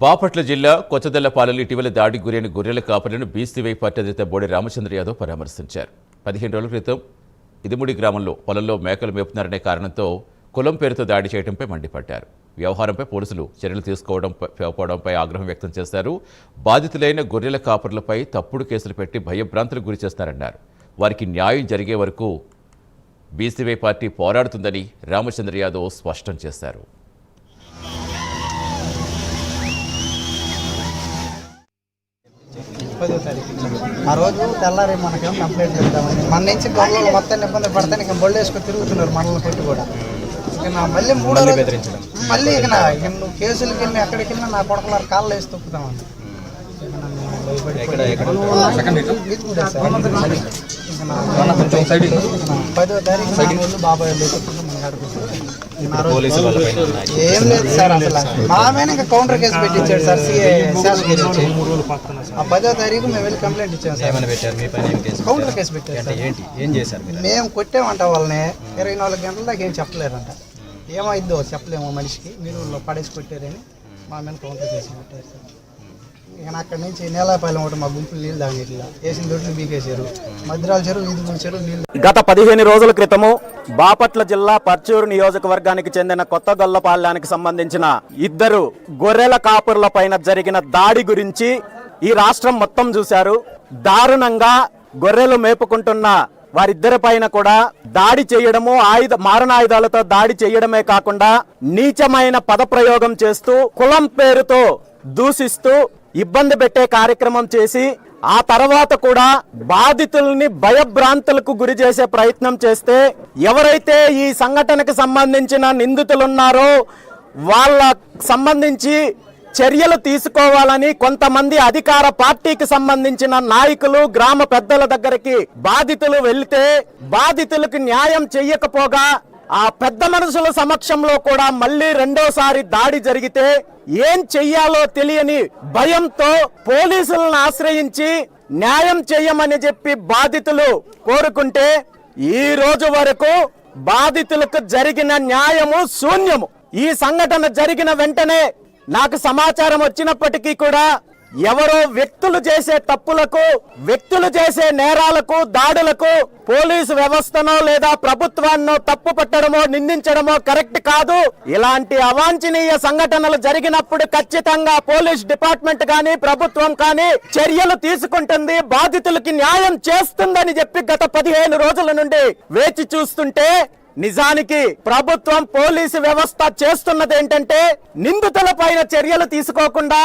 బాపట్ల జిల్లా కొత్తదెల్లపాలెంలో ఇటీవల దాడికి గురైన గొర్రెల కాపరులను బీసీవై పార్టీ అధినేత బోడి రామచంద్ర యాదవ్ పరామర్శించారు. 15 రోజుల క్రితం ఇదిముడి గ్రామంలో పొలంలో మేకలు మేపుతున్నారనే కారణంతో కులం పేరుతో దాడి చేయడంపై మండిపడ్డారు. వ్యవహారంపై పోలీసులు చర్యలు తీసుకోవడంపై ఆగ్రహం వ్యక్తం చేశారు. బాధితులైన గొర్రెల కాపరులపై తప్పుడు కేసులు పెట్టి భయభ్రాంతులకు గురి చేస్తారన్నారు. వారికి న్యాయం జరిగే వరకు బీసీవై పార్టీ పోరాడుతుందని రామచంద్ర యాదవ్ స్పష్టం చేశారు. ఆ రోజు తెల్లారి మనకేమో కంప్లైంట్ చేద్దామని మన నుంచి గొడవలు మొత్తం ఇబ్బంది పడితే ఇక బొళ్ళు వేసుకొని తిరుగుతున్నారు మనల్ని పెట్టి కూడా. ఇక మళ్ళీ మూడో మళ్ళీ ఇక నువ్వు కేసులకి వెళ్ళి ఎక్కడికి వెళ్ళినా నా కొడకలారు కాళ్ళు వేసి తొక్కుతామని 10వ తారీఖు బాబాయ్ ఏం లేదు సార్, అసలు మా మీద ఇంకా కౌంటర్ కేసు పెట్టించాడు సార్ శేషగిరి వచ్చి. ఆ 10వ తారీఖు మేము వెళ్ళి కంప్లైంట్ ఇచ్చాం సార్. కౌంటర్ కేసు పెట్టారు. మేము కొట్టామంట వాళ్ళని 24 గంటల దాకా ఏం చెప్పలేరంట. ఏమైందో చెప్పలేము మనిషికి, మీరు పడేసి కొట్టారని మా మీద కౌంటర్ కేసు పెట్టారు సార్. ఇక అక్కడి నుంచి నేలాపాలెం ఒకటి మా గుంపులు నీళ్ళు తాగిట్లా వేసిన దొడ్లు బీకేశారు. మద్రాల చెరువు ఈదుగుల చెరువు నీళ్ళు. గత 15 రోజుల క్రితము బాపట్ల జిల్లా పర్చూరు నియోజకవర్గానికి చెందిన కొత్తగొల్లపాలెంకి సంబంధించిన 2 గొర్రెల కాపురుల పైన జరిగిన దాడి గురించి ఈ రాష్ట్రం మొత్తం చూశారు. దారుణంగా గొర్రెలు మేపుకుంటున్న వారిద్దరి పైన కూడా దాడి చేయడము, మారణాయుధాలతో దాడి చేయడమే కాకుండా నీచమైన పదప్రయోగం చేస్తూ కులం పేరుతో దూషిస్తూ ఇబ్బంది పెట్టే కార్యక్రమం చేసి ఆ తర్వాత కూడా బాధితుల్ని భయభ్రాంతులకు గురి చేసే ప్రయత్నం చేస్తే ఎవరైతే ఈ సంఘటనకు సంబంధించిన నిందితులున్నారో వాళ్ళ సంబంధించి చర్యలు తీసుకోవాలని కొంతమంది అధికార పార్టీకి సంబంధించిన నాయకులు గ్రామ పెద్దల దగ్గరికి బాధితులు వెళ్తే బాధితులకు న్యాయం చెయ్యకపోగా ఆ పెద్ద మనుషుల సమక్షంలో కూడా మళ్ళీ రెండోసారి దాడి జరిగితే ఏం చెయ్యాలో తెలియని భయంతో పోలీసులను ఆశ్రయించి న్యాయం చెయ్యమని చెప్పి బాధితులు కోరుకుంటే ఈ రోజు వరకు బాధితులకు జరిగిన న్యాయము శూన్యము. ఈ సంఘటన జరిగిన వెంటనే నాకు సమాచారం వచ్చినప్పటికీ కూడా ఎవరో వ్యక్తులు చేసే తప్పులకు, వ్యక్తులు చేసే నేరాలకు, దాడులకు పోలీసు వ్యవస్థనో లేదా ప్రభుత్వాన్నో తప్పు పట్టడమో నిందించడమో కరెక్ట్ కాదు. ఇలాంటి అవాంఛనీయ సంఘటనలు జరిగినప్పుడు ఖచ్చితంగా పోలీస్ డిపార్ట్మెంట్ కానీ ప్రభుత్వం కానీ చర్యలు తీసుకుంటుంది, బాధితులకి న్యాయం చేస్తుందని చెప్పి గత 15 రోజుల నుండి వేచి చూస్తుంటే నిజానికి ప్రభుత్వం పోలీసు వ్యవస్థ చేస్తున్నది ఏంటంటే నిందితుల పైన చర్యలు తీసుకోకుండా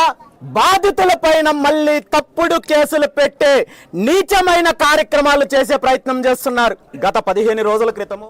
బాధితుల పైన మళ్ళీ తప్పుడు కేసులు పెట్టే నీచమైన కార్యక్రమాలు చేసే ప్రయత్నం చేస్తున్నారు. గత 15 రోజుల క్రితము